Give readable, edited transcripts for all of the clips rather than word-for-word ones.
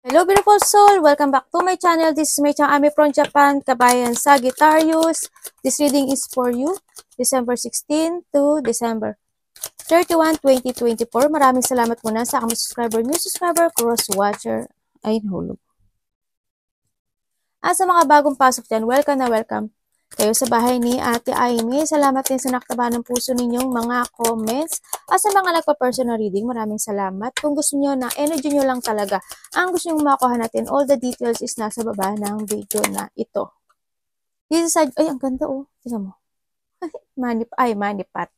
Hello beautiful soul! Welcome back to my channel. This is my channel. I'm from Japan, Kabayan Sagittarius. This reading is for you, December 16 to December 31, 2024. Maraming salamat muna sa aking subscriber, new subscriber, cross-watcher. Ay, nahulog. At sa mga bagong pasok dyan, welcome na welcome kayo sa bahay ni Ate Aimee. Salamat din sa nakataba ng puso ninyong mga comments. At sa mga nagpa-personal reading, maraming salamat. Kung gusto nyo na energy nyo lang talaga, ang gusto nyo makuha natin, all the details is nasa baba ng video na ito. This is ay, ang ganda oh. Tingnan mo. Manipat.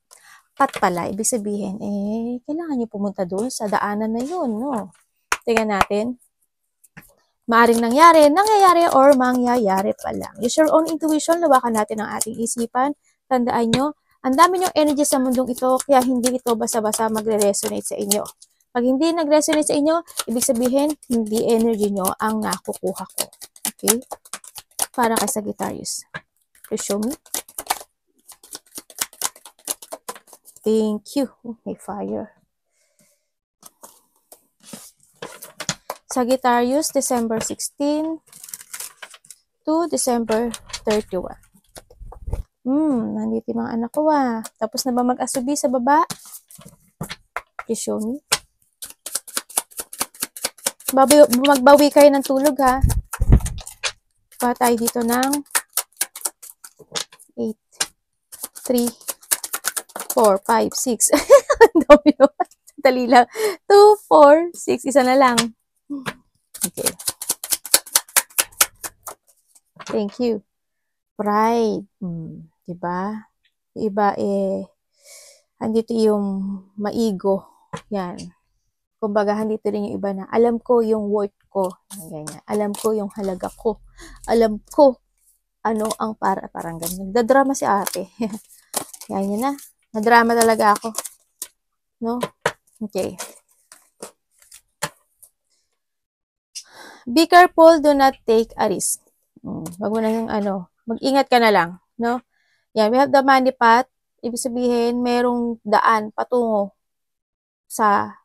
Pat pala. Ibig sabihin, kailangan nyo pumunta doon sa daanan na yun, no? Tingnan natin. Maaring nangyayari, or mangyayari pa lang. Use your own intuition, lawakan natin ang ating isipan. Tandaan nyo, ang dami nyong energy sa mundong ito, kaya hindi ito basa-basa magre-resonate sa inyo. Pag hindi nag-resonate sa inyo, ibig sabihin, hindi energy nyo ang nakukuha ko. Okay? Para kay Sagittarius. Please show me. Thank you. May fire. Sagittarius, December 16 to December 31. Nandito yung mga anak ko Tapos na ba mag-asubi sa baba? Please show me. Magbawi kayo ng tulog Pa tayo dito ng 8, 3, 4, 5, 6. Ang dami yun. Dali lang. 2, 4, 6. Isa na lang. Okay. Thank you. Pride. Diba? Iba andito yung maigo. Yan. Kumbaga, andito rin yung iba na, alam ko yung worth ko. Ganyan. Alam ko yung halaga ko. Alam ko ano ang parang ganyan. Nagdadrama si ate. Yan yun na. Nadrama talaga ako. No? Okay. Be careful, do not take a risk. Wag mo na yung mag-ingat ka na lang, no? Yan, we have the money path. Ibig sabihin, merong daan patungo sa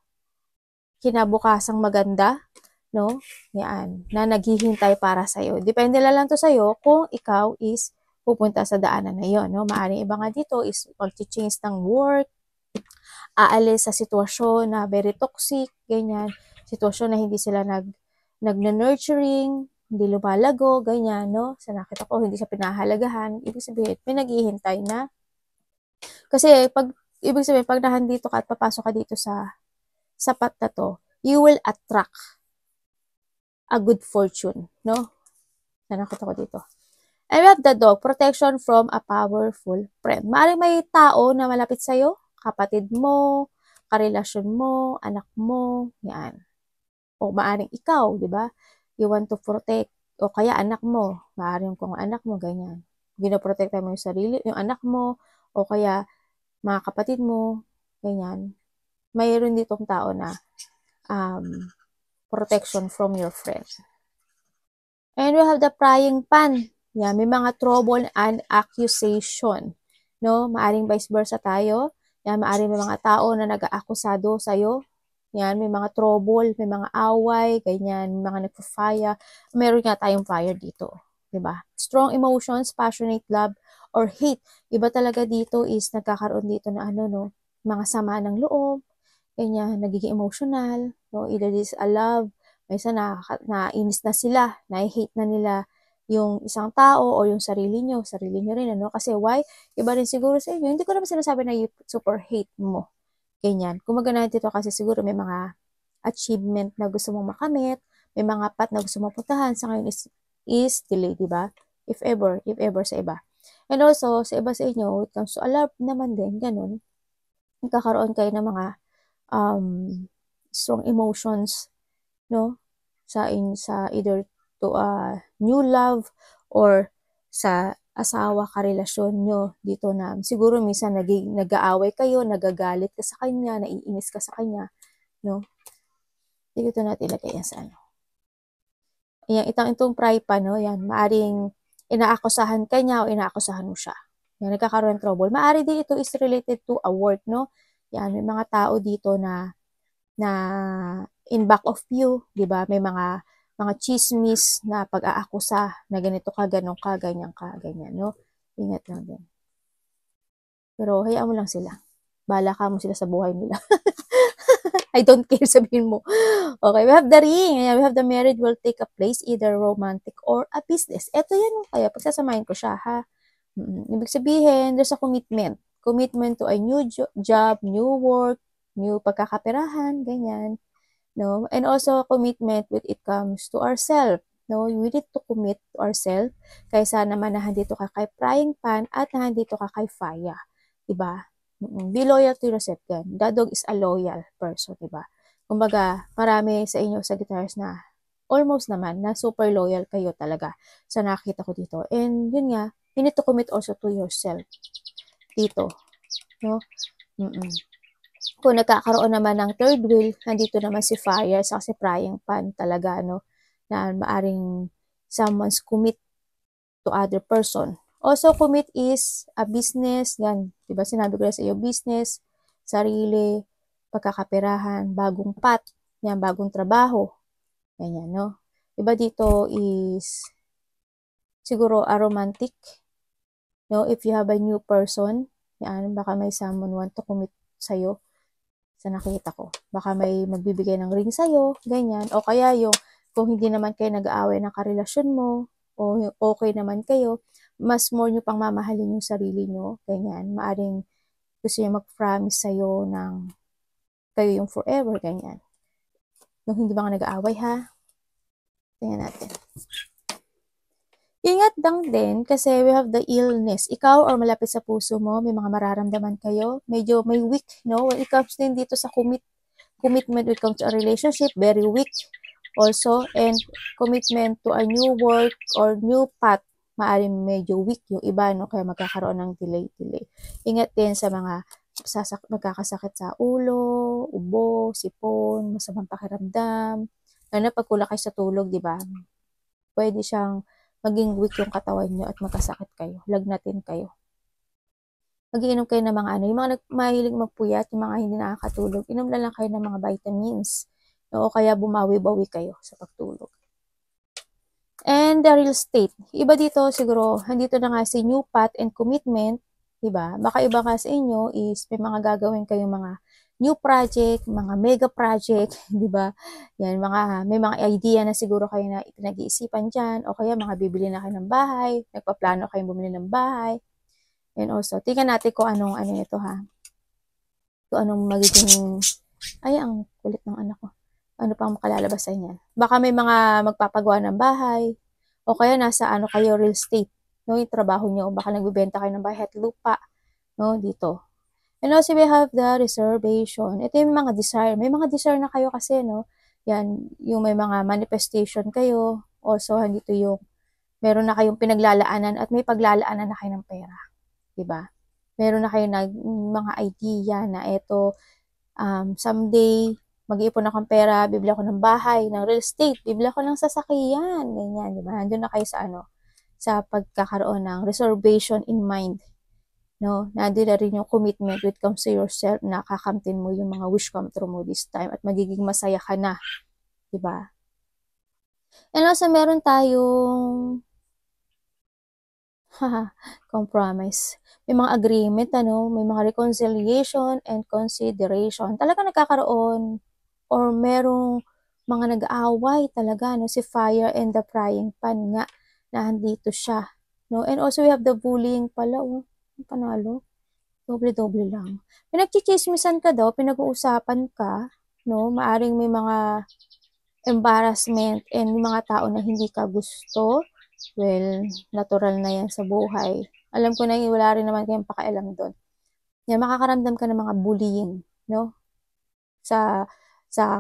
kinabukasang maganda, no? Yan, na naghihintay para sa'yo. Depende lang to sa'yo kung ikaw is pupunta sa daanan na yon, no? Maaring iba nga dito is mag-change ng work, aalis sa sitwasyon na very toxic, ganyan. Sitwasyon na hindi sila nag-nurturing, hindi lumalago, ganyan, no? Sa nakita ko, hindi siya pinahalagahan. Ibig sabihin, may naghihintay na. Kasi, ibig sabihin, pag nandito ka at papasok ka dito sa path na to, you will attract a good fortune, no? Sa nakita ko dito. And we have the dog, protection from a powerful friend. Maaaring may tao na malapit sa'yo, kapatid mo, karelasyon mo, anak mo, yan. O maaring ikaw, di ba? You want to protect, o kaya anak mo, maaring kung anak mo, ganyan. Ginoprotekta mo yung sarili, yung anak mo, o kaya mga kapatid mo, ganyan. Mayroon ditong tao na protection from your friend. And we have the prying pan. Yan, may mga trouble and accusation. No? Maaring vice versa tayo. Yan, maaring may mga tao na nag-aakusado sa'yo. Yan, may mga trouble, may mga away, ganyan, may mga nagpa-fire. Meron nga tayong fire dito. Diba? Strong emotions, passionate love, or hate. Iba talaga dito is nagkakaroon dito na mga sama ng loob, ganyan, nagiging emotional. No? Either this is a love, may isa nainis na sila, na-hate na nila yung isang tao o yung sarili nyo rin, Kasi why? Iba rin siguro sa inyo. Hindi ko naman sinasabi na you super hate mo. Ganyan. Kung maganda dito kasi siguro may mga achievement na gusto mong makamit, may mga path na gusto mong puntahan, sa ngayon is delay, diba? If ever sa iba. And also, sa iba sa inyo, it comes to a love naman din, ganun. Nagkakaroon kayo ng mga strong emotions, no? Sa either to a new love or sa asawa, karelasyon nyo dito na siguro minsan nag-aaway kayo, nagagalit ka sa kanya, naiinis ka sa kanya, no? Dito natin ilagay yan sa Ayan, itong pry pa, no? Yan, maaring inaakusahan ka niya o inaakusahan mo siya. Yan, nagkakaroon ng trouble. Maari din ito is related to a work, no? Yan, may mga tao dito na in back of you, di ba? May mga chismis na pag-aakusa na ganito ka, ganun ka, ganyan ka, ganyan, no? Ingat lang din. Pero hayaan mo lang sila. Bahala ka mo sila sa buhay nila. I don't care, sabihin mo. Okay, we have the ring. We have the marriage will take a place, either romantic or a business. Ito yan, kaya pagsasamahin ko siya, ha? Ibig sabihin, there's a commitment. Commitment to a new job, new work, new pagkakaperahan, ganyan. No? And also, commitment when it comes to ourselves. No? We need to commit to ourselves kaysa naman na nandito ka kay frying pan at nandito ka kay fire. Diba? Be loyal to yourself yan. That dog is a loyal person, diba? Kumbaga, marami sa inyo sa guitars na almost naman na super loyal kayo talaga sa nakita ko dito. And yun nga, you need to commit also to yourself dito. No? Kung nagkakaroon naman ng third wheel, nandito naman si fire sa si frying pan talaga, no? Na maaring someone's commit to other person. Also, commit is a business. Yan, diba sinabi ko na sa iyo, business, sarili, pagkakaperahan, bagong pat, yan, bagong trabaho. Ganyan, no? Iba dito is siguro a romantic. No, if you have a new person, yan, baka may someone want to commit sa'yo sa nakita ko. Baka may magbibigay ng ring sa'yo, ganyan. O kaya yung, kung hindi naman kayo nag-aaway ng karelasyon mo, o okay naman kayo, mas more nyo pang mamahalin yung sarili nyo, ganyan. Maaring gusto nyo mag-promise sa'yo ng kayo yung forever, ganyan. Nung hindi ba ka nag-aaway, ha? Tingnan natin. Ingat lang din kasi we have the illness. Ikaw or malapit sa puso mo, may mga mararamdaman kayo. Medyo may weak, no? When it comes din dito sa commitment when it comes to a relationship, very weak also. And commitment to a new work or new path, maaaring medyo weak yung iba, no? Kaya magkakaroon ng delay. Ingat din sa mga magkakasakit sa ulo, ubo, sipon, masamang pakiramdam. Ano, pag kulang kayo sa tulog, di ba? Pwede siyang maging weak yung katawan nyo at magkasakit kayo. Lagnatin kayo. Mag-iinom kayo ng mga yung mga mahilig magpuyat, yung mga hindi nakakatulog, inom lang kayo ng mga vitamins. O kaya bumawi-bawi kayo sa pagtulog. And the real estate. Iba dito siguro, nandito na nga si new path and commitment, diba? Baka iba ka sa inyo is may mga gagawin kayong mga new project, mga mega project, diba? Yan, may mga idea na siguro kayo na pinag-iisipan dyan, o kaya mga bibili na kayo ng bahay, nagpaplano kayong bumili ng bahay. And also, tingnan natin kung anong ito, ha? Kung anong magiging, ay, ang kulit ng anak ko. Ano pang makalalabas sa inyo? Baka may mga magpapagawa ng bahay, o kaya nasa kayo, real estate, no? Yung trabaho nyo, baka nagbibenta kayo ng bahay at lupa, no? Dito. And also, we have the reservation. Ito yung mga desire. May mga desire na kayo kasi, no? Yan, yung may mga manifestation kayo. Also, dito yung meron na kayong pinaglalaanan at may paglalaanan na kayo ng pera. Diba? Meron na kayo mga idea na ito, someday, mag-iipon ako ng pera, bibili ako ng bahay, ng real estate, bibili ako ng sasakyan, ganyan, diba? Nandun na kayo sa sa pagkakaroon ng reservation in mind. No, nandun na rin yung commitment when it comes to yourself na kakamtin mo yung mga wish come true mo this time at magiging masaya ka na. Diba? And also, meron tayong compromise. May mga agreement, may mga reconciliation and consideration. Talaga nagkakaroon or merong mga nag-aaway talaga, no? Si fire and the frying pan nga na andito siya. No? And also, we have the bullying pala, panalo. Doble-doble lang. Pinagchichismisan ka daw, pinag-uusapan ka, no? Maaring may mga embarrassment and mga tao na hindi ka gusto. Well, natural na yan sa buhay. Alam ko na wala rin naman kayong pakialam doon. Yan, makakaramdam ka ng mga bullying, no? Sa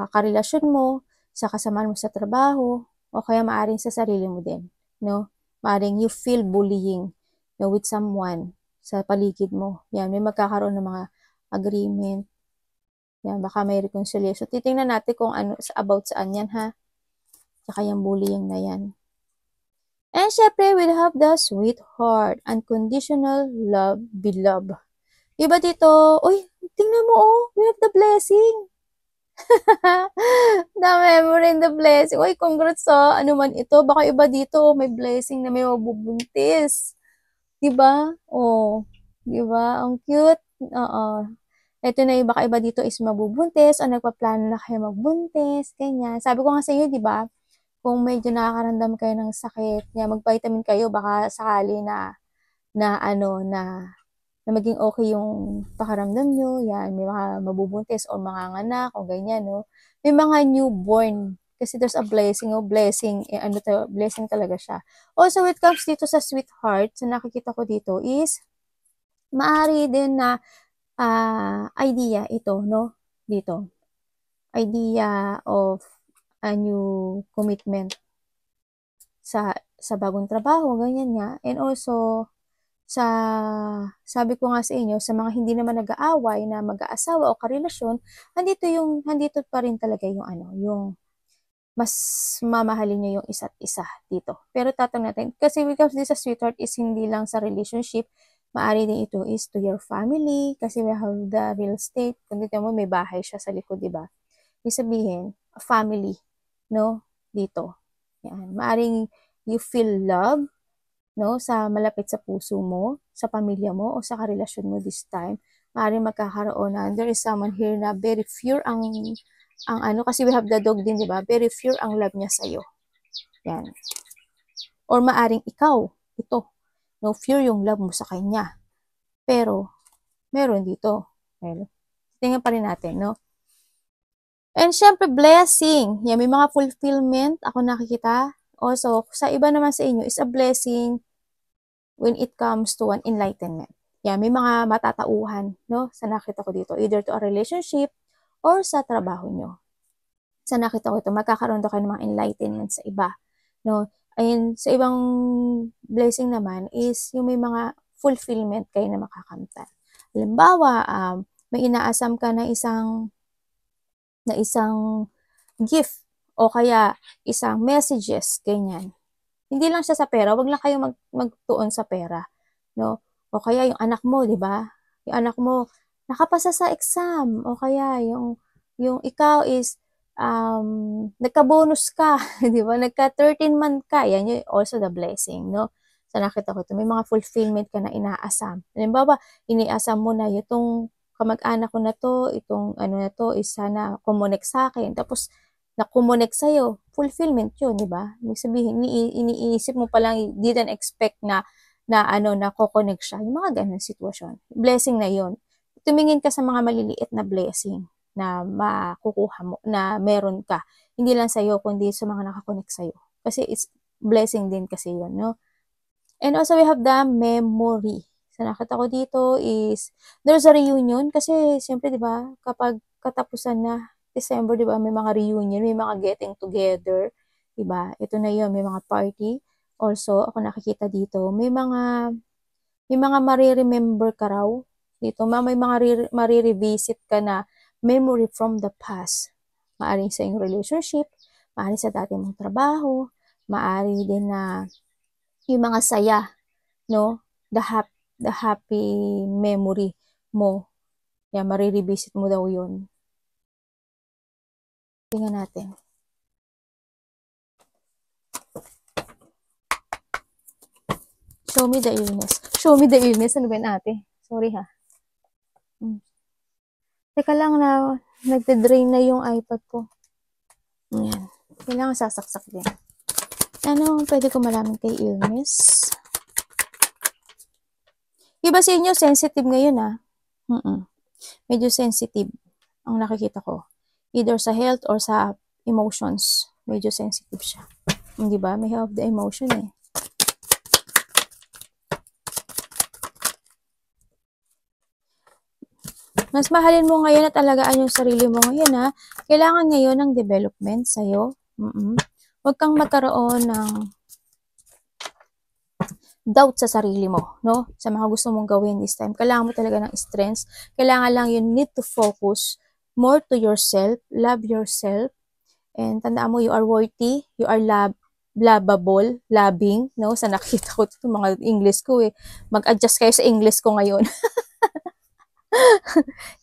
karelasyon mo, sa kasamahan mo sa trabaho, o kaya maaring sa sarili mo din, no? Maaring you feel bullying, no, with someone sa paligid mo. Yan, may magkakaroon ng mga agreement. Yan, baka may reconciliation. Titingnan natin kung about saan yan, ha? Saka yung bullying na yan. And syempre, we'll have the sweetheart, unconditional love, beloved. Iba dito, uy, tingnan mo, we have the blessing. The memory and the blessing. Uy, congrats sa ano man ito. Baka iba dito, may blessing na may mabubuntis. Diba? Oh, diba? Ang cute. Oo. Ito na yung baka iba dito is mabubuntis o nagpaplano na kayo magbuntis, ganyan. Sabi ko nga sa inyo, di ba? Kung medyo nakakaramdam kayo ng sakit, mag-vitamin kayo, baka sakali na ano, na maging okay yung pakaramdam nyo, yan, may mga mabubuntis o manganganak o ganyan, no? May mga newborn, kasi there's a blessing, blessing, ano to, blessing talaga siya. Also, when it comes dito sa sweetheart, so nakikita ko dito is, maaari din na idea ito, no? Dito. Idea of a new commitment sa bagong trabaho, ganyan nga. And also, sabi ko nga sa inyo, sa mga hindi naman nag-aaway na mag-aasawa o karelasyon, handito pa rin talaga yung ano, yung mas mamahalin niyo yung isa't isa dito. Pero tatanong natin, kasi because this a sweetheart is hindi lang sa relationship, maari din ito is to your family, kasi we have the real estate. Kung dito mo, may bahay siya sa likod, di ba? Ibig sabihin, a family, no? Dito. Yan. Maaring you feel love, no? Sa malapit sa puso mo, sa pamilya mo, o sa karelasyon mo this time. Maaring magkakaroon na, there is someone here na very pure ang ano, kasi we have the dog din, di ba? Very pure ang love niya sa'yo. Yan. Or maaring ikaw, ito, no, pure yung love mo sa kanya. Pero, meron dito. Well, tingnan pa rin natin, no? And syempre, blessing. Yan, may mga fulfillment ako nakikita. Also, sa iba naman sa inyo, is a blessing when it comes to an enlightenment. Yan, may mga matatauhan, no? Sa nakita ko dito, either to a relationship or sa trabaho nyo. Sa nakita ko ito, magkakaroon daw kayo ng mga enlightenment sa iba, no? And sa ibang blessing naman is yung may mga fulfillment kayo na makakamtan. Halimbawa, may inaasam ka na isang gift o kaya isang messages, ganyan. Hindi lang siya sa pera, wag lang kayo magtuon sa pera, no? O kaya yung anak mo, 'di ba? Yung anak mo nakapasa sa exam o kaya yung ikaw is nagka-bonus ka, 'di ba? Nagka 13 month ka, yan yung also the blessing, no? Sa nakita ko ito, may mga fulfillment ka na inaasam. Halimbawa, iniasam mo na itong kamag-anak ko na to, itong ano na to, is sana kumonek sa akin. Tapos, na-kumonek sa'yo, fulfillment yun, di ba? Ibig sabihin, iniisip mo palang, didn't expect na kukonek siya. Yung mga ganun sitwasyon. Blessing na yun. Tumingin ka sa mga maliliit na blessing na makukuha mo, na meron ka. Hindi lang sa'yo, kundi sa mga nakakonek sa'yo. Kasi it's blessing din kasi yun, no? And also, we have the memory. Sa nakita ko dito is, there's a reunion. Kasi, siyempre, di ba, kapag katapusan na December, di ba, may mga reunion, may mga getting together. Di ba? Ito na yun, may mga party. Also, ako nakikita dito, may mga mariremember ka raw. Dito, may mga marirevisit ka na memory from the past. Maaring sa iyong relationship, maaring sa dati mong trabaho, maaring din na yung mga saya, no? The happy memory mo. Yan, marirevisit mo daw yun. Tingnan natin. Show me the illness. Show me the illness. Ano ba yun, ate? Sorry, ha. Teka lang na, nagde-drain na yung iPad ko. Yan. Kailangan sasaksak din. Ano pwede ko malaman kay illness? Iba sa inyo, sensitive ngayon, ha? Medyo sensitive ang nakikita ko. Either sa health or sa emotions. Medyo sensitive siya. Di ba? May have the emotion, eh. Mas mahalin mo ngayon at alagaan yung sarili mo ngayon, ha? Kailangan ngayon ng development sa'yo. Huwag kang magkaroon ng doubt sa sarili mo, no? Sa mga gusto mong gawin this time. Kailangan mo talaga ng strength. Kailangan lang you need to focus more to yourself, love yourself, and tandaan mo, you are worthy, you are lovable, loving, no? Sa nakita ko ito, mga English ko, eh. Mag-adjust kayo sa English ko ngayon.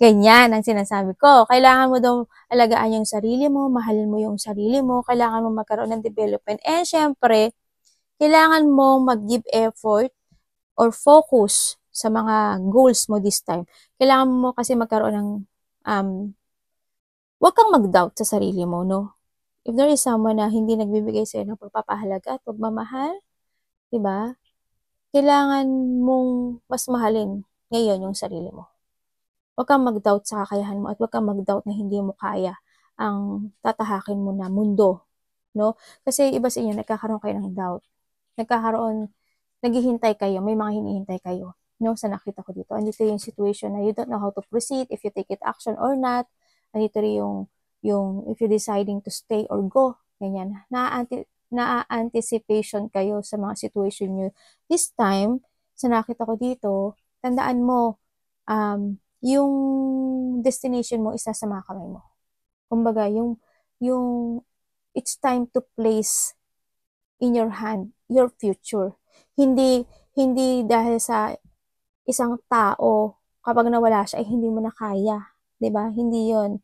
Ganyan ang sinasabi ko. Kailangan mo daw alagaan yung sarili mo, mahalin mo yung sarili mo, kailangan mo magkaroon ng development. And syempre, kailangan mo mag-give effort or focus sa mga goals mo this time. Kailangan mo kasi magkaroon ng, huwag kang mag-doubt sa sarili mo, no? If there is someone na hindi nagbibigay sa'yo ng pagpapahalaga at pagmamahal, di ba? Kailangan mong mas mahalin ngayon yung sarili mo. Huwag kang mag-doubt sa kakayahan mo at huwag kang mag-doubt na hindi mo kaya ang tatahakin mo na mundo, no? Kasi iba sa inyo, nagkakaroon kayo ng doubt. Naghihintay kayo, may mga hinihintay kayo, no? Sa nakita ko dito. Andito yung situation na you don't know how to proceed, if you take it action or not. Andito rin yung if you deciding to stay or go, ganyan. Na-anticipation kayo sa mga situation nyo. This time, sa nakita ko dito, tandaan mo, yung destination mo isa sa mga kamay mo. Kumbaga, yung it's time to place in your hand your future. Hindi dahil sa isang tao, kapag nawala siya, ay hindi mo na kaya. 'Di ba? Hindi yon.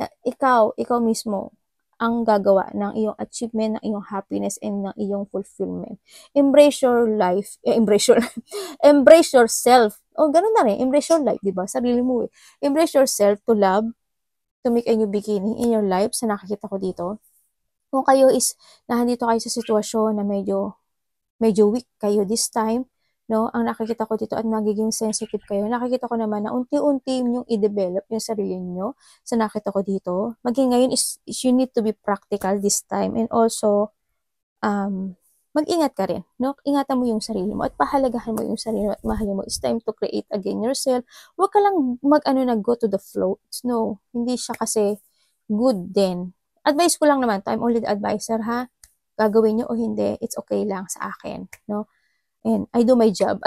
Ikaw mismo, ang gagawa ng iyong achievement, ng iyong happiness, and ng iyong fulfillment. Embrace your life. Embrace yourself. Ganun na rin. Embrace your life, di ba? Sarili mo eh. Embrace yourself to love, to make a new beginning in your life, sa nakikita ko dito. Kung kayo is, nandito kayo sa sitwasyon na medyo weak kayo this time, no? Ang nakikita ko dito at nagiging sensitive kayo, nakikita ko naman na unti-unti yung i-develop yung sarili niyo. So nakita ko dito, maging ngayon is you need to be practical this time, and also mag-ingat ka rin, no? Ingatan mo yung sarili mo at pahalagahan mo yung sarili mo at mahalin mo. It's time to create again yourself. Huwag ka lang go to the flow. No, hindi siya kasi good din. Advice ko lang naman, I'm only the advisor, ha? Gagawin nyo o hindi, it's okay lang sa akin, no? And I do my job.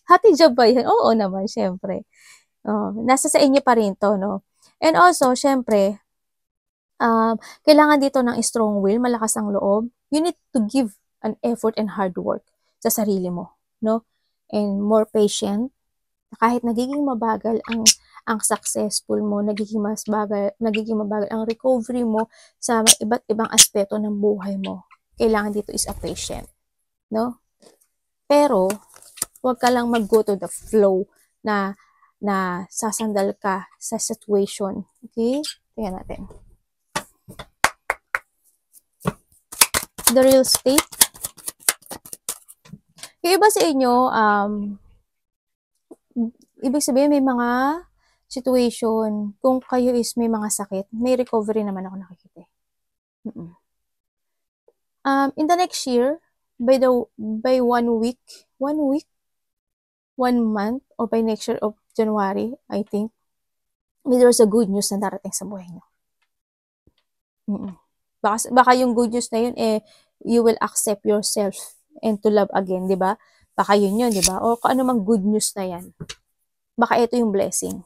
Hati job ba yan? Oo naman, syempre. Nasa sa inyo pa rin to, no? And also, syempre, kailangan dito ng strong will, malakas ang loob. You need to give an effort and hard work sa sarili mo, no? And more patient. Kahit nagiging mabagal ang successful mo, nagiging mabagal ang recovery mo sa iba't ibang aspeto ng buhay mo. Kailangan dito is a patient, no? Pero huwag ka lang mag-go to the flow na sasandal ka sa situation. Okay? Tingnan natin. The real estate. Yung iba sa inyo, ibig sabihin may mga situation, kung kayo is may mga sakit, may recovery naman ako nakikita. In the next year, by 1 week, 1 month, or by next year of January, I think, there's a good news na darating sa buhay nyo. Baka yung good news na yun, you will accept yourself and to love again, di ba? Baka yun, di ba? O kung ano mang good news na yan. Baka ito yung blessing.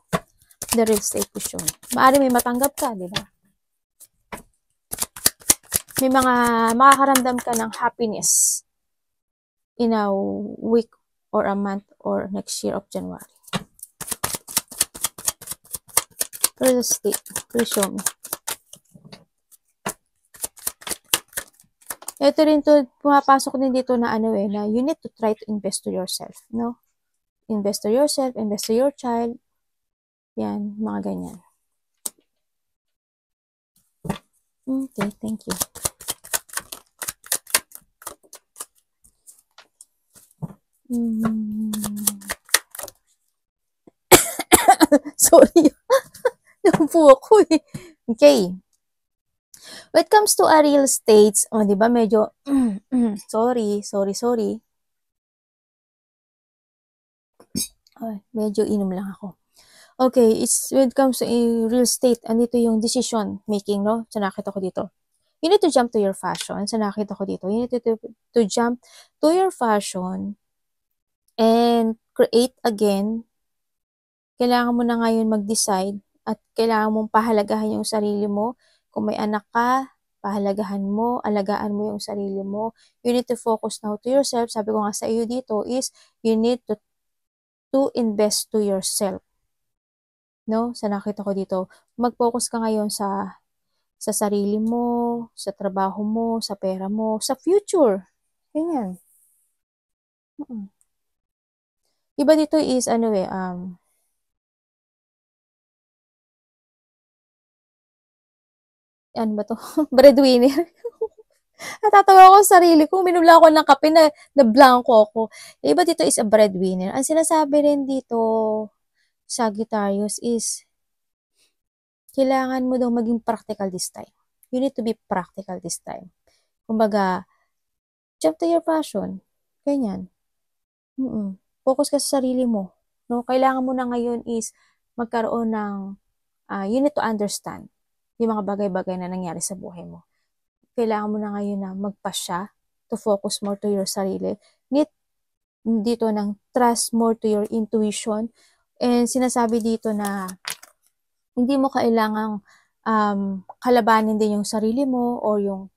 The real estate is yun. Maaari may matanggap ka, di ba? May mga makakaramdam ka ng happiness in a week or a month or next year of January. Real estate, please show me. Ito rin to, pumapasok din dito na na you need to try to invest to yourself, no? Invest to yourself, invest to your child. Yan, mga ganyan. Okay, thank you. Sorry. Napupo ako eh. Okay. When it comes to a real estate, di ba medyo, sorry. Medyo inom lang ako. Okay, when it comes to a real estate, andito yung decision making, no? So, nakita ko dito. You need to jump to your fashion. So, nakita ko dito. You need to jump to your fashion and create again. Kailangan mo na ngayon mag-decide at kailangan mong pahalagahan yung sarili mo. Kung may anak ka, pahalagahan mo, alagaan mo yung sarili mo. You need to focus now to yourself. Sabi ko nga sa iyo dito is, you need to invest to yourself. no? Sa nakita ko dito, mag-focus ka ngayon sa sarili mo, sa trabaho mo, sa pera mo, sa future. Ganyan. Mm. Iba dito is ano eh, ano ba to? Breadwinner. Natatawa ako sa sarili ko. Minula ako ng kape na blanco ako. Iba dito is a breadwinner. Ang sinasabi rin dito, Sagittarius, is kailangan mo daw maging practical this time. You need to be practical this time. Kumbaga, jump to your passion. Ganyan. Focus ka sa sarili mo. No? Kailangan mo na ngayon is magkaroon ng, you need to understand yung mga bagay-bagay na nangyari sa buhay mo. Kailangan mo na ngayon na magpasya to focus more to your sarili. Need dito ng trust more to your intuition. And sinasabi dito na hindi mo kailangang kalabanin din yung sarili mo or yung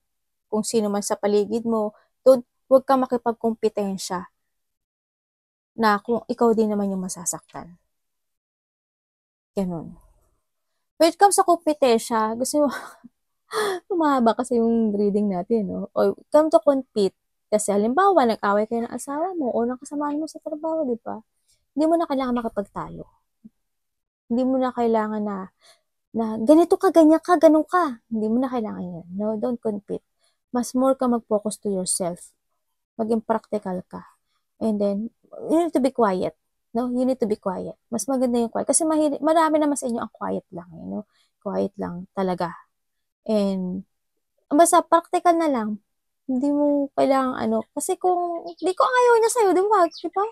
kung sino man sa paligid mo. Huwag kang makipagkumpetensya na kung ikaw din naman yung masasaktan. Ganun. When it comes sa kompetensya, gusto mo, humahaba kasi yung reading natin, no? O come to compete. Kasi halimbawa, nag-away kayo ng asawa mo o ng kasamaan mo sa trabaho, di ba? Hindi mo na kailangan makapagtalo. Hindi mo na kailangan na ganito ka, ganyan ka, ganun ka. Hindi mo na kailangan yan. No, don't compete. Mas more ka mag-focus to yourself. Maging practical ka. And then, you need to be quiet. No? You need to be quiet. Mas maganda yung quiet. Kasi marami naman sa inyo ang quiet lang. No? Quiet lang talaga. And, basta practical na lang. Hindi mo kailangan kasi kung di ko ayaw niya sa'yo, di ba? Diba?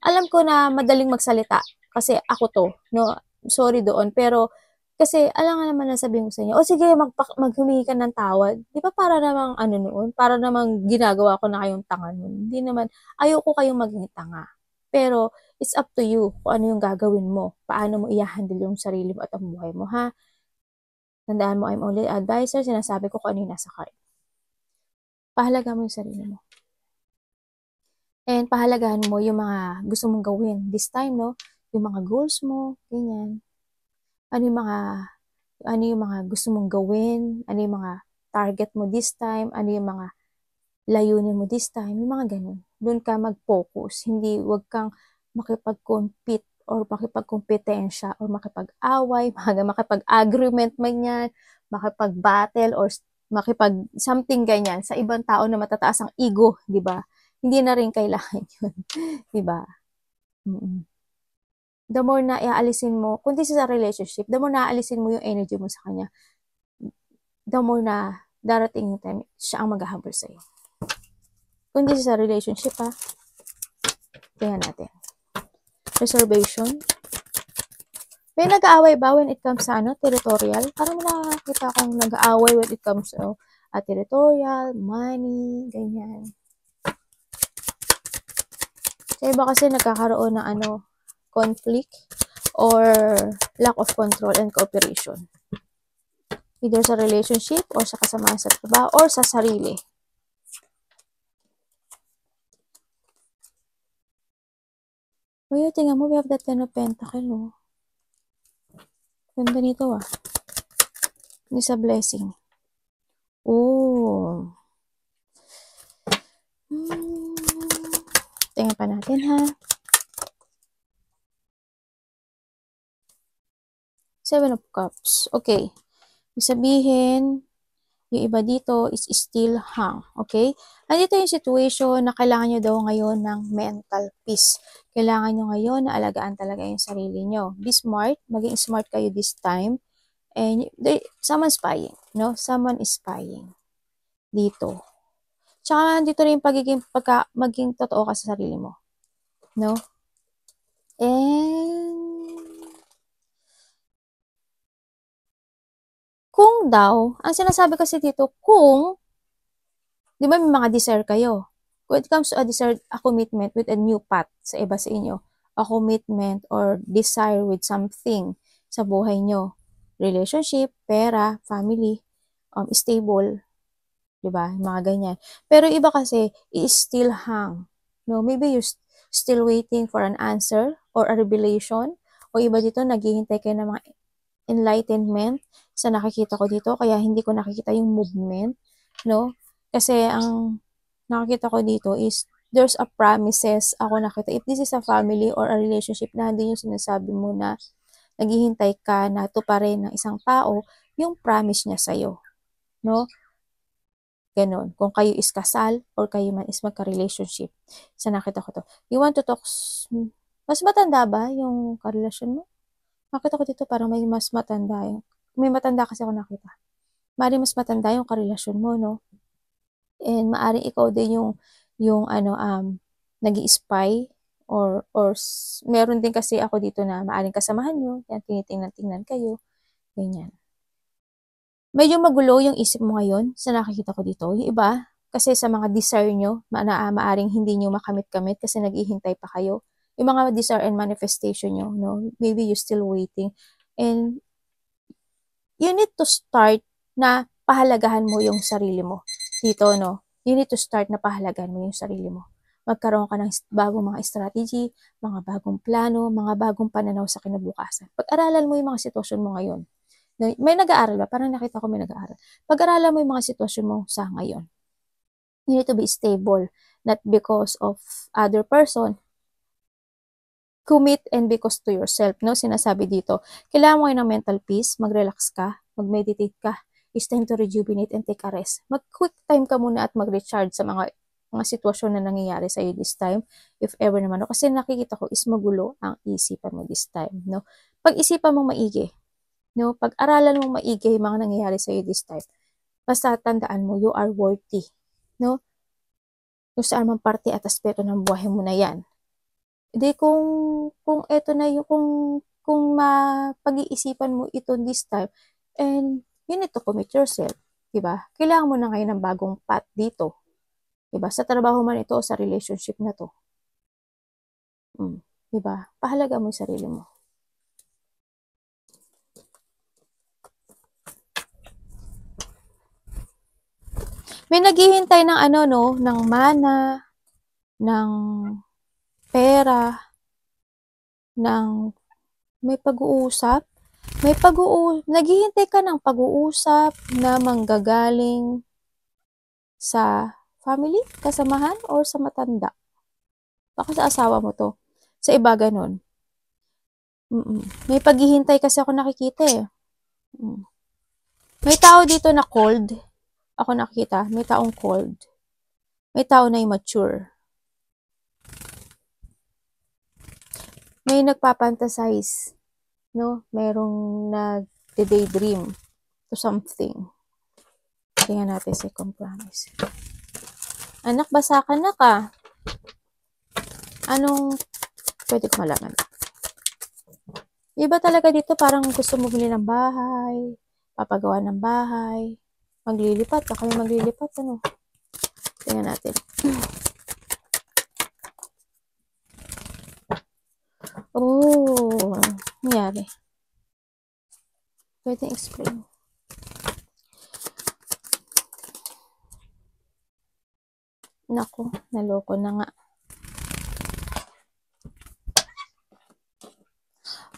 Alam ko na madaling magsalita kasi ako to, no? Sorry doon, pero kasi alam nga naman na sabihin ko sa inyo, o sige, maghumingi ka ng tawad. Di ba para namang noon? Para namang ginagawa ko na kayong tanga noon. Hindi naman, ayoko kayong maging tanga. Pero, it's up to you kung ano yung gagawin mo. Paano mo i-handle yung sarili mo at ang buhay mo, ha? Tandaan mo, I'm only advisor. Sinasabi ko kung ano yung nasa card. Pahalaga mo yung sarili mo. And pahalagahan mo yung mga gusto mong gawin this time, no? Yung mga goals mo, ganyan. Ano yung mga gusto mong gawin, ano yung mga target mo this time, ano yung mga layunin mo this time, yung mga ganun. Doon ka mag-focus, wag kang makipag-compete or makipag-kompetensya or makipag-away, makipag-agreement man yan, makipag-battle or makipag-something ganyan sa ibang tao na matataas ang ego, di ba? Hindi na rin kailangan yun, di ba? The more na iaalisin mo, kung this is a relationship, the more na aalisin mo yung energy mo sa kanya, the more na darating yung time, siya ang maghahabol sa'yo. Kung this is a relationship, tingnan natin. Reservation. May nag-aaway ba when it comes sa territorial? Parang nakakita akong nag-aaway when it comes to territorial, money, ganyan. Sa iba kasi nagkakaroon ng conflict or lack of control and cooperation. Either sa relationship or sa kasamahan sa trabaho or sa sarili. Uy, tingnan mo, we have that 10 of Pentacle, oh. Ganda nito, It's a blessing. Oh. Tingnan pa natin, ha. 7 of Cups. Okay. Ibig sabihin, yung iba dito is still hung. Okay? Andito yung situation na kailangan nyo daw ngayon ng mental peace. Kailangan nyo ngayon na alagaan talaga yung sarili nyo. Be smart. Maging smart kayo this time. And someone's spying. No? Someone is spying. Dito. Tsaka dito rin maging totoo ka sa sarili mo. No? And kung daw, ang sinasabi kasi dito, kung, di ba may mga desire kayo? When it comes to a commitment with a new path sa iba sa inyo, a commitment or desire with something sa buhay nyo, relationship, pera, family, stable, di ba? Mga ganyan. Pero iba kasi, is still hang. No, maybe you're still waiting for an answer or a revelation O iba dito, naghihintay kayo ng mga enlightenment sa nakikita ko dito, kaya hindi ko nakikita yung movement, no? Kasi ang nakikita ko dito is there's a promises ako nakita. If this is a family or a relationship na hindi yung sinasabi mo na naghihintay ka na tuparin ng isang tao, yung promise niya sa'yo, no? Ganon. Kung kayo is kasal or kayo man is magka-relationship. Sa nakita ko to. You want to talk, mas matanda ba yung karelasyon mo? Nakita ko dito parang may mas matanda yung, may matanda kasi ako nakita. Maaaring mas matanda yung karelasyon mo, no? And maaaring ikaw din yung nag-i-spy or meron din kasi ako dito na maaaring kasamahan nyo, yan, tinitingnan kayo, ganyan. Medyo magulo yung isip mo ngayon sa nakikita ko dito. Yung iba, kasi sa mga desire nyo, maaring hindi nyo makamit-kamit kasi naghihintay pa kayo. Yung mga desire and manifestation nyo, no? Maybe you still waiting. And you need to start na pahalagahan mo yung sarili mo. Dito, no? You need to start na pahalagahan mo yung sarili mo. Magkaroon ka ng bagong mga strategy, mga bagong plano, mga bagong pananaw sa kinabukasan. Pag-aralan mo yung mga sitwasyon mo ngayon. May nag-aaral ba? Parang nakita ko may nag-aaral. Pag-aralan mo yung mga sitwasyon mo sa ngayon. You need to be stable, not because of other person. Commit and because to yourself, no? Sinasabi dito, kailangan mo ng mental peace, mag-relax ka, mag-meditate ka. It's time to rejuvenate and take a rest. Mag-quick time ka muna at mag-recharge sa mga sitwasyon na nangyayari sa iyo this time, if ever naman. No? Kasi nakikita ko is magulo ang isipan mo this time, no? Pag-isipan mo maigi, no? Pag-aralan mo maigi yung mga nangyayari sa iyo this time. Basta tandaan mo, you are worthy, no? Kung saan man parte at aspeto ng buhay mo na yan. Hindi kung eto na yung kung mapag-iisipan mo ito this time, and you need to commit yourself, 'di ba? Kailangan mo na ngayon ng bagong path dito. 'Di ba? Sa trabaho man ito o sa relationship na 'to. 'Di ba? Pahalaga mo 'yung sarili mo. May naghihintay ng ng mana, ng pera, ng may pag-uusap. Naghihintay ka ng pag-uusap na manggagaling sa family, kasamahan, or sa matanda. Baka sa asawa mo to. Sa iba ganun. May paghihintay kasi ako nakikita eh. May tao dito na cold. Ako nakikita, may taong cold. May tao na immature. May nagpapantasize, no? Merong nag-daydream to something. Tingnan natin second promise. Anak, basa ka na ka. Anong pwede ko malaman? Iba talaga dito, parang gusto mo bili ng bahay, papagawa ng bahay, maglilipat, baka may maglilipat, ano? Tingnan natin. Oh, nangyari. Pwede explain. Naku, naloko na nga.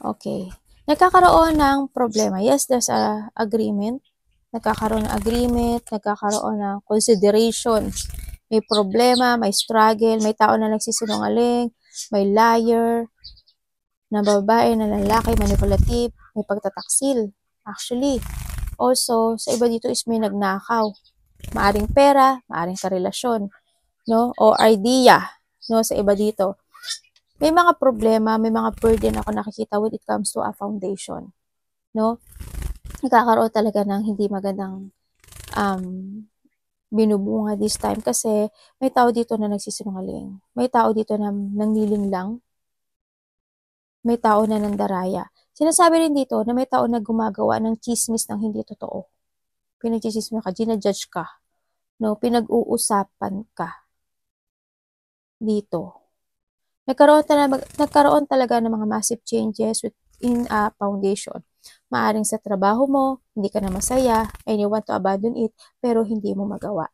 Okay. Nagkakaroon ng problema. Yes, there's a agreement. Nagkakaroon ng agreement, nagkakaroon ng consideration. May problema, may struggle, may tao na nagsisinungaling, may liar, na babae, na lalaki, manipulative, may pagtataksil. Actually, also, sa iba dito is may nagnakaw. Maaring pera, maaring karelasyon, no? O idea, no? Sa iba dito. May mga problema, may mga burden ako nakikita when it comes to a foundation, no? Nagkakaroon talaga ng hindi magandang binubunga this time kasi may tao dito na nagsisinungaling. May tao dito na nangliling lang. May tao na nandaraya. Sinasabi rin dito na may tao na gumagawa ng chismis ng hindi totoo. Pinag-chismis ka, ginajudge ka, no? Pinag-uusapan ka dito. Nagkaroon talaga ng mga massive changes within a foundation. Maaring sa trabaho mo, hindi ka na masaya, and you want to abandon it, pero hindi mo magawa.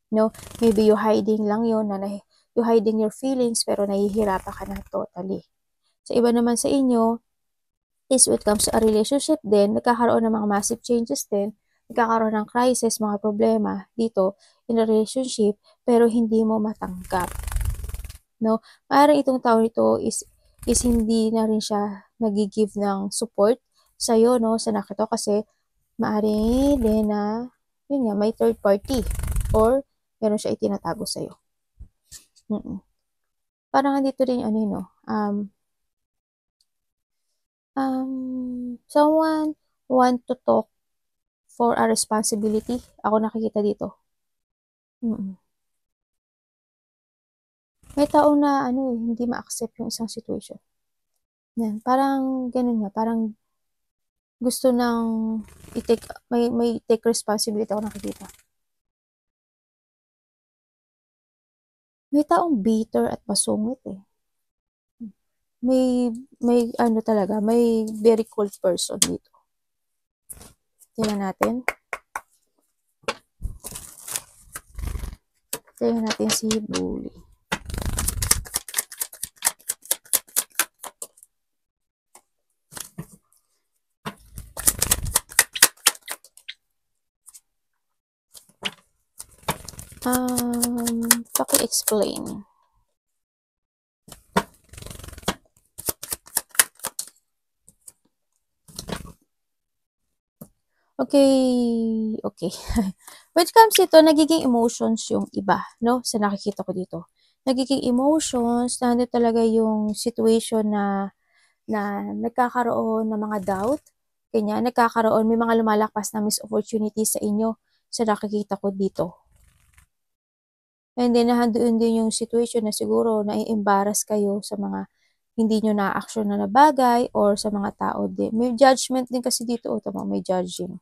No? Maybe you hiding lang yun, you hiding your feelings, pero nahihirapan ka na totally. Sa iba naman sa inyo, is when it comes to a relationship din, nagkakaroon ng mga massive changes din, nagkakaroon ng crisis, mga problema dito in a relationship, pero hindi mo matanggap. No? Parang itong tao nito is hindi na rin siya nag-give ng support sa'yo, no? Sa nakito kasi maaari din na, yun nga, may third party or meron siya itinatago sa'yo. Parang andito rin ano yun, no? Someone want to talk for a responsibility. Ako nakikita dito. May tao na ano, hindi ma-accept yung isang situation. Yan, parang ganun nga, parang gusto nang i-take, may take responsibility ako nakikita. May taong bitter at masungit eh. May ano talaga, may very cold person dito. Tingnan natin. Tingnan natin si Bully. Paki-explain. Okay. When it comes dito, nagiging emotions yung iba, no? Sa nakikita ko dito. Nagiging emotions, nandito talaga yung situation na nagkakaroon ng mga doubt, kanya nagkakaroon, may mga lumalakpas na missed opportunities sa inyo sa nakikita ko dito. And then, nahandoon din yung situation na siguro nai-embarrass kayo sa mga hindi nyo na-action na bagay or sa mga tao din. May judgment din kasi dito, may judging.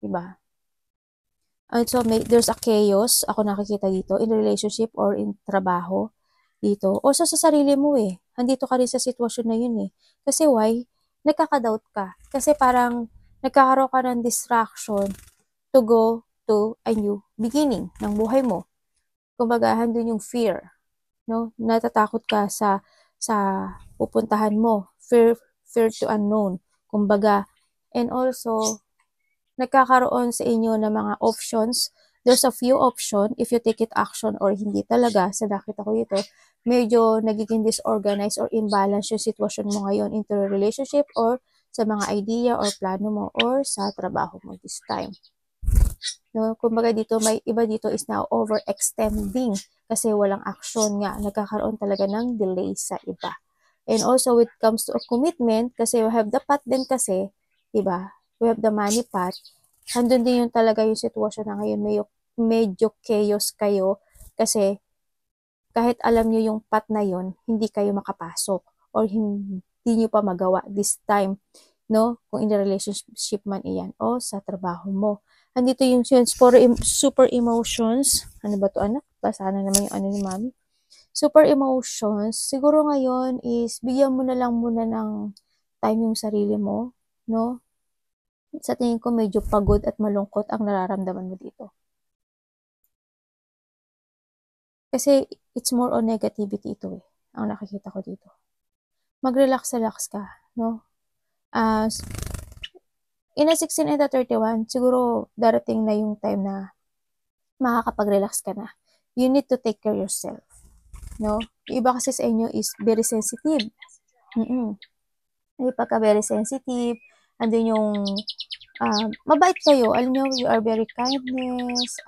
Diba? And so, there's a chaos, ako nakikita dito, in relationship or in trabaho dito. O sa sarili mo eh. Andito ka rin sa sitwasyon na yun eh. Kasi why? Nagkaka-doubt ka. Kasi parang nagkakaroon ka ng distraction to go to a new beginning ng buhay mo. Kumbaga, handun yung fear. No? Natatakot ka sa pupuntahan mo. Fear to unknown. Kumbaga, and also, nagkakaroon sa inyo ng mga options. There's a few option if you take it action or hindi talaga. Sa nakita ko ito, medyo nagiging disorganized or imbalance yung sitwasyon mo ngayon into a relationship or sa mga idea or plano mo or sa trabaho mo this time. No, kumbaga dito, may iba dito is now overextending kasi walang action nga. Nagkakaroon talaga ng delay sa iba. And also, when it comes to a commitment, kasi we have the path din kasi, diba? We have the money path. Handun din yung talaga yung sitwasyon na ngayon, medyo chaos kayo kasi kahit alam nyo yung path na yun, hindi kayo makapasok or hindi nyo pa magawa this time, no? Kung in the relationship man iyan o sa trabaho mo. Andito yung super emotions. Ano ba to anak? Basahan na naman yung ano ni mami. Super emotions. Siguro ngayon is bigyan mo na lang muna ng time yung sarili mo, no? Sa tingin ko medyo pagod at malungkot ang nararamdaman mo dito. Kasi it's more on negativity ito eh. Ang nakikita ko dito. Mag-relax ka, no? In a 16 and a 31, siguro darating na yung time na makakapag-relax ka na. You need to take care yourself. No? Yung iba kasi sa inyo is very sensitive. Yung pagka very sensitive, andun yung mabait kayo. Alam nyo, you are very kindness,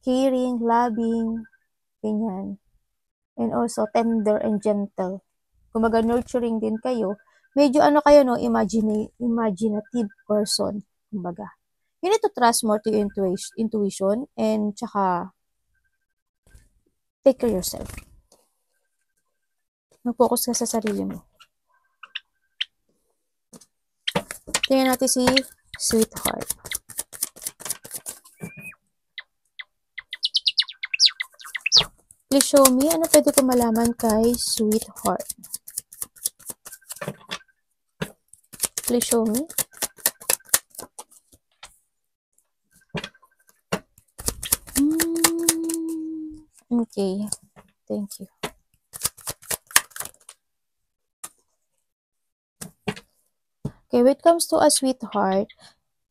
caring, loving, ganyan. And also tender and gentle. Kumaga nurturing din kayo. Medyo ano kayo, no, imaginative person. Kumbaga. You need to trust more to your intuition and tsaka take care yourself. Mag-focus ka sa sarili mo. Tingnan natin si Sweetheart. Please show me, ano pwede ko malaman kay Sweetheart? Please show me. Okay. Thank you. Okay, when it comes to a sweetheart,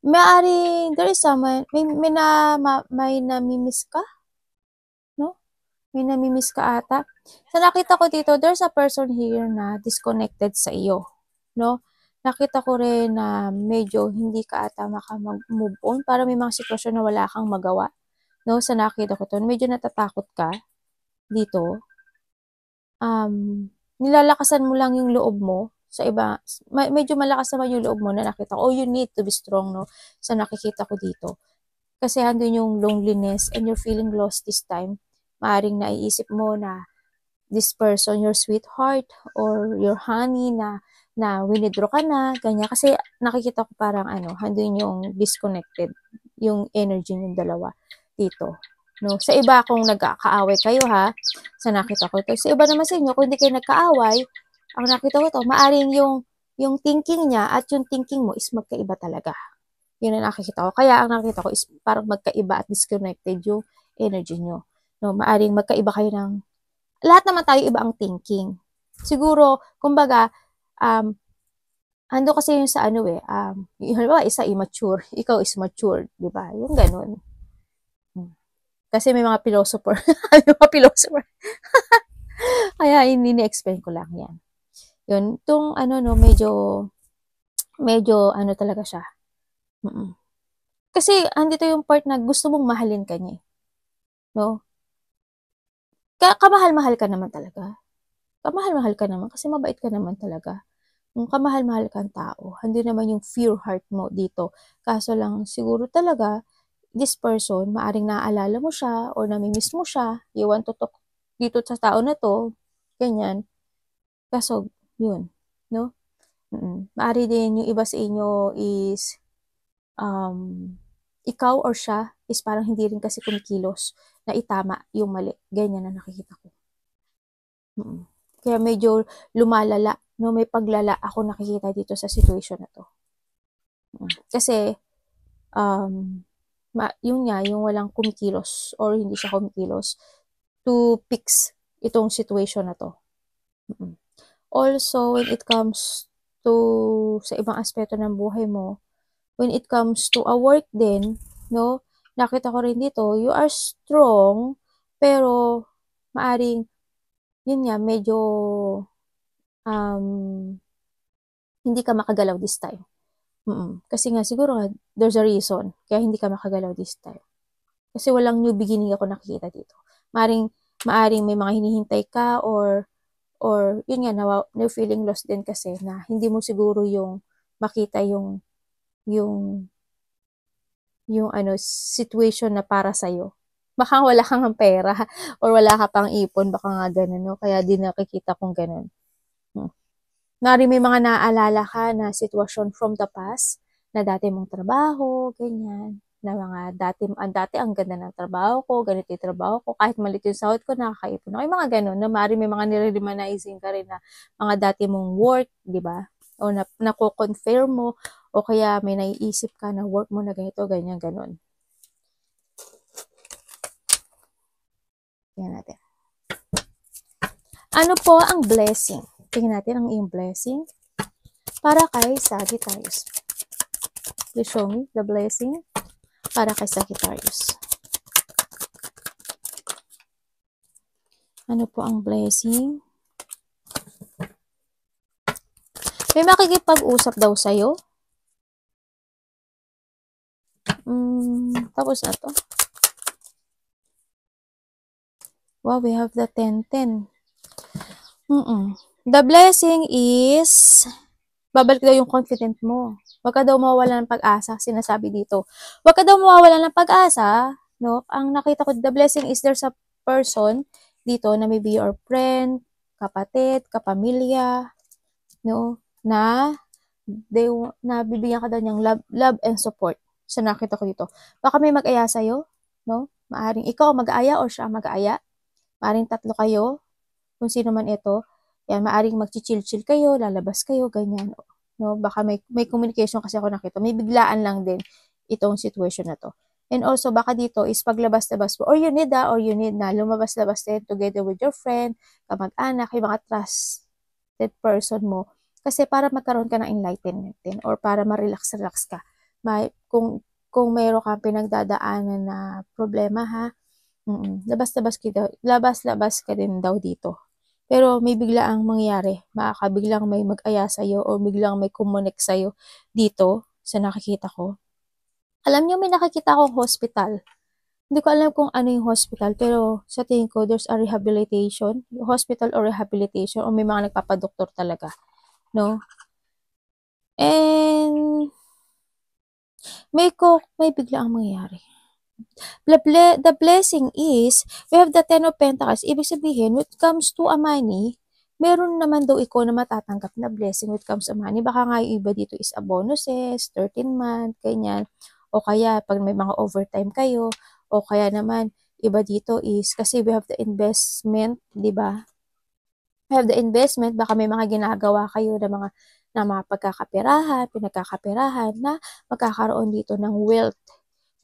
maaring there is someone, may namimiss ka, no? May namimiss ka ata. Sa nakita ko dito, there's a person here na disconnected sa iyo, no? Nakita ko rin na medyo hindi ka ata maka-move on. Para may mga sitwasyon na wala kang magawa, no? Sa nakita ko to, medyo natatakot ka dito. Nilalakasan mo lang yung loob mo sa iba. Medyo malakas naman yung loob mo na nakita ko. Oh, you need to be strong, no? Sa nakikita ko dito. Kasi andun yung loneliness and you're feeling lost this time. Maaring naiisip mo na this person, your sweetheart or your honey na winidraw ka na, ganyan. Kasi nakikita ko parang andun yung disconnected, yung energy yung dalawa dito. No? Sa iba, kung nagkakaaway kayo ha, sa nakita ko ito. Sa iba naman sa inyo, kung hindi kayo nagkaaway, ang nakita ko ito, maaring yung thinking niya at yung thinking mo is magkaiba talaga. Yun ang nakikita ko. Kaya ang nakita ko is parang magkaiba at disconnected yung energy nyo. No, maaring magkaiba kayo ng, lahat naman tayo iba ang thinking. Siguro, kumbaga, ando kasi yung sa halimbawa, isa immature, ikaw is mature, di ba? Yung ganun. Kasi may mga philosopher. May mga philosopher. Kaya hindi ni-explain ko lang yan. Yun, itong medyo talaga siya. Kasi andito yung part na gusto mong mahalin ka niya. No? Kamahal-mahal ka naman talaga. Kamahal-mahal ka naman kasi mabait ka naman talaga. Kung kamahal-mahal kang tao, hindi naman yung fear heart mo dito. Kaso lang, siguro talaga, this person, maaring naaalala mo siya or namimiss mo siya, you want to talk dito sa tao na to, ganyan. Kaso, yun, no? Maari din yung iba sa inyo is, ikaw or siya is parang hindi rin kasi kumikilos na itama yung mali. Ganyan na nakikita ko. Kaya medyo lumalala, no? May paglala ako nakikita dito sa situation na to. Kasi, yun nga, yung walang kumikilos or hindi siya kumikilos to fix itong situation na to. Also, when it comes to sa ibang aspeto ng buhay mo, when it comes to a work din, no, nakita ko rin dito, you are strong, pero maaring, yun nga, medyo hindi ka makagalaw this time. Kasi nga, siguro nga, there's a reason kaya hindi ka makagalaw this time. Kasi walang new beginning ako nakikita dito. Maaring may mga hinihintay ka or yun nga, na feeling lost din kasi na hindi mo siguro yung makita yung situation na para sa'yo. Baka wala kang pera or wala ka pang ipon, baka nga ganun, no? Kaya di nakikita kong ganun. Maaring may mga naaalala ka na sitwasyon from the past, na dati mong trabaho, ganyan, na mga dati ang ganda ng trabaho ko, ganito yung trabaho ko, kahit malit yung sahod ko, nakakaipon ako. Yung mga ganun, na maaring may mga nire-remanizing ka rin na mga dati mong work, di ba? O nako-confirm mo, o kaya may naiisip ka na work mo na ganito, ganyan, ganun. Tingnan natin. Ano po ang blessing? Tingnan natin ang iyong blessing para kay Sagittarius. Please show me the blessing para kay Sagittarius. Ano po ang blessing? May makikipag-usap daw sa'yo. Tapos na to. Wow, we have the 10-10. The blessing is, babalik daw yung confident mo. Huwag ka daw mawawala ng pag-asa, sinasabi dito. Huwag ka daw mawawala ng pag-asa, no? Ang nakita ko, the blessing is there's a person dito na maybe your friend, kapatid, kapamilya, no? Na bibigyan ka daw niyang love and support. Sa nakita ko dito. Baka may mag-aya sa'yo, no? Maaring ikaw mag-aya or siya mag-aya. Maaring tatlo kayo, kung sino man ito. Yan, maaring mag-chill-chill kayo, lalabas kayo, ganyan. No? Baka may communication kasi ako nakita. May biglaan lang din itong situation na to. And also, baka dito is paglabas-labas mo, or you need na lumabas-labas din together with your friend, kamag-anak, yung mga trusted person mo Kasi para magkaroon ka ng enlightenment din or para ma-relax-relax ka. Kung meron kang pinagdadaanan na problema ha, labas-labas ka din daw dito. Pero may biglaang mangyari, biglang may mag-aya sa'yo o biglang may kumonek sa'yo dito sa nakikita ko. Alam niyo, may nakikita akong hospital. Hindi ko alam kung ano yung hospital, pero sa tingin ko, there's a rehabilitation, hospital or rehabilitation, o may mga nagpapadoktor talaga, no? And, may biglaang mangyari. The blessing is, we have the Ten of Pentacles. Ibig sabihin, when it comes to a money, meron naman daw ikaw na matatanggap na blessing when it comes to money. Baka nga yung iba dito is a bonuses, 13-month, ganyan. O kaya, pag may mga overtime kayo, o kaya naman, iba dito is, kasi we have the investment, di ba? We have the investment, baka may mga ginagawa kayo na mga pinagkakaperahan na magkakaroon dito ng wealth,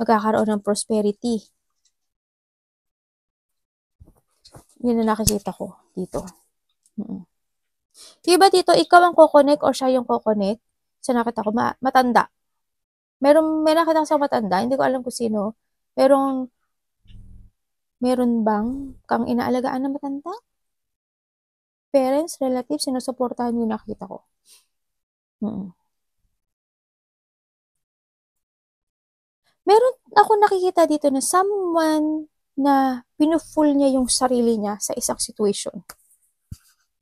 magkakaroon ng prosperity. Yun na nakikita ko dito. Diba dito, ikaw ang kokonek or siya yung kokonek? Sa nakita ko, matanda. May nakita ko sa matanda, hindi ko alam kung sino. Meron bang kang inaalagaan na matanda? Parents, relatives, sinusuportahan yung nakita ko. Meron ako nakikita dito na someone na pinufull niya yung sarili niya sa isang situation.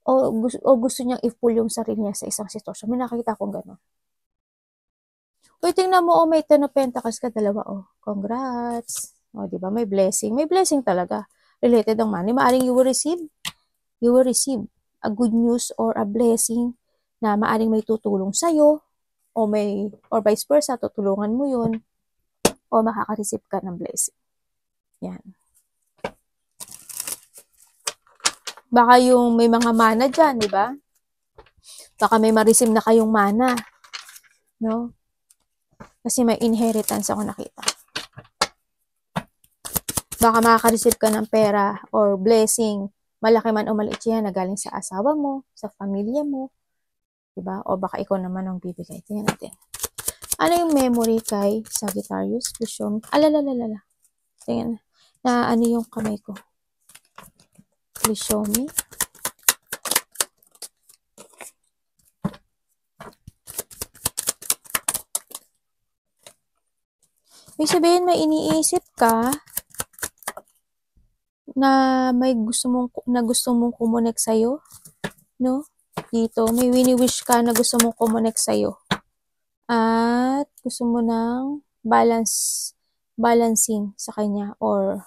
O gusto niyang i-full yung sarili niya sa isang sitwasyon. May nakikita akong gano'n. Uy, tingnan mo, may Ten of Pentacles ka, dalawa, congrats. Diba, may blessing. May blessing talaga. Related ang money. Maaring you will receive a good news or a blessing na maaring may tutulong sa'yo or vice versa, tutulungan mo yun o makaka-receive ka ng blessing. Yan. Baka yung may mga mana dyan, di ba? Baka may ma-receive na kayong mana. No? Kasi may inheritance ako nakita. Baka makaka-receive ka ng pera or blessing, malaki man o maliit yan na galing sa asawa mo, sa pamilya mo. Diba? O baka ikaw naman ang bibigay. Tingnan natin. Ano yung memory kay Sagittarius? Please show me. Alalalala. Tingnan na ano yung kamay ko. Please show me. May sabihin, may iniisip ka na gusto mong kumonek sa'yo, no? Dito, may wini-wish ka na gusto mong kumonek sa'yo. At gusto mo ng balancing sa kanya or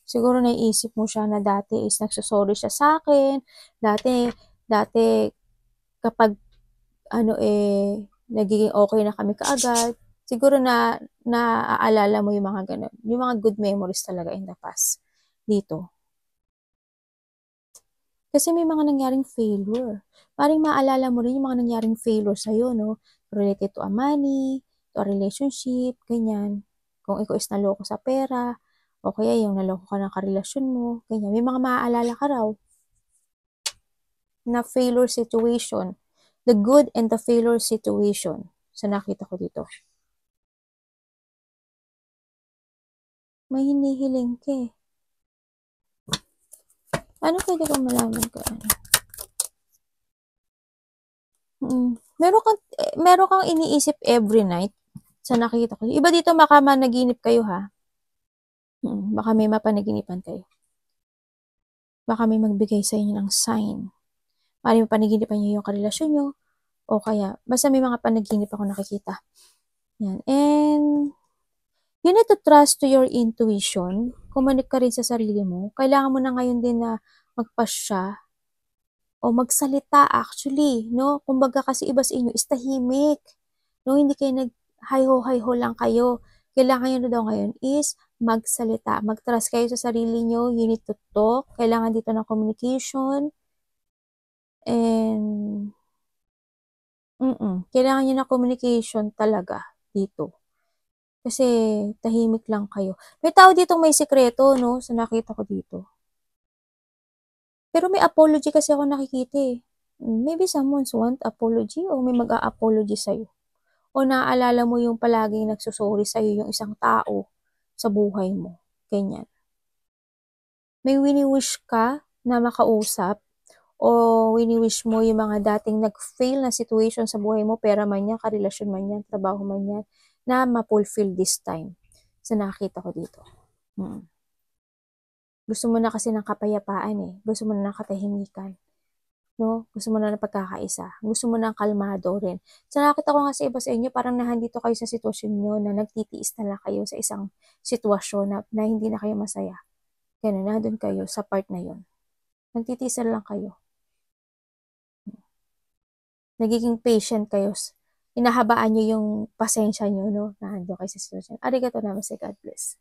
siguro naiisip mo siya na dati is nagsasorry siya sa akin, dati kapag nagiging okay na kami kaagad, siguro na naaalala mo yung mga ganun, yung mga good memories talaga in the past dito. Kasi may mga nangyaring failure. Paring maalala mo rin yung mga nangyaring failure sa'yo, no? Related to a money, to a relationship, ganyan. Kung ikaw is naloko sa pera, o kaya yung naloko ka ng karelasyon mo, ganyan. May mga maaalala ka raw na failure situation. The good and the failure situation. Sa nakita ko dito. May hinihiling ka eh. Ano pwede kong malaman ka? Meron kang iniisip every night sa nakikita ko. Iba dito baka managinip kayo ha. Baka may mapanaginipan kayo. Baka may magbigay sa inyo ng sign. Maaaring mapanaginipan nyo yung karelasyon nyo o kaya basta may mga panaginip ako nakikita. Yan. And you need to trust to your intuition. Kumanik ka rin sa sarili mo. Kailangan mo na ngayon din na magpasya o magsalita actually, no? Kumbaga kasi iba sa inyo is tahimik. No, hindi kayo nag-hi-ho lang kayo. Kailangan nyo na daw ngayon is magsalita. Mag-trust kayo sa sarili nyo. You need to talk. Kailangan dito ng communication. And kailangan nyo na communication talaga dito. Kasi tahimik lang kayo. May tao ditong may sikreto, no? Sa nakita ko dito. Pero may apology kasi ako nakikita eh. Maybe someone's want apology o may mag-a-apology sa'yo. O naaalala mo yung palaging nagsusorry sa'yo yung isang tao sa buhay mo. Ganyan. May wini-wish ka na makausap o wini-wish mo yung mga dating nag-fail na situation sa buhay mo, pera man yan, karelasyon man yan, trabaho man yan, na ma-fulfill this time. Sa nakita ko dito. Gusto mo na kasi ng kapayapaan eh. Gusto mo na ng katahimikan. No? Gusto mo na ng pagkakaisa. Gusto mo na ng kalmado rin. So nakita ko nga sa iba sa inyo, parang nahandito kayo sa sitwasyon nyo na nagtitiis na lang kayo sa isang sitwasyon na hindi na kayo masaya. Ganun, nandun kayo sa part na yun. Nagtitiis na lang kayo. Nagiging patient kayo. Inahabaan nyo yung pasensya nyo, no? Nandun kayo sa sitwasyon. Arigato namaste, God bless.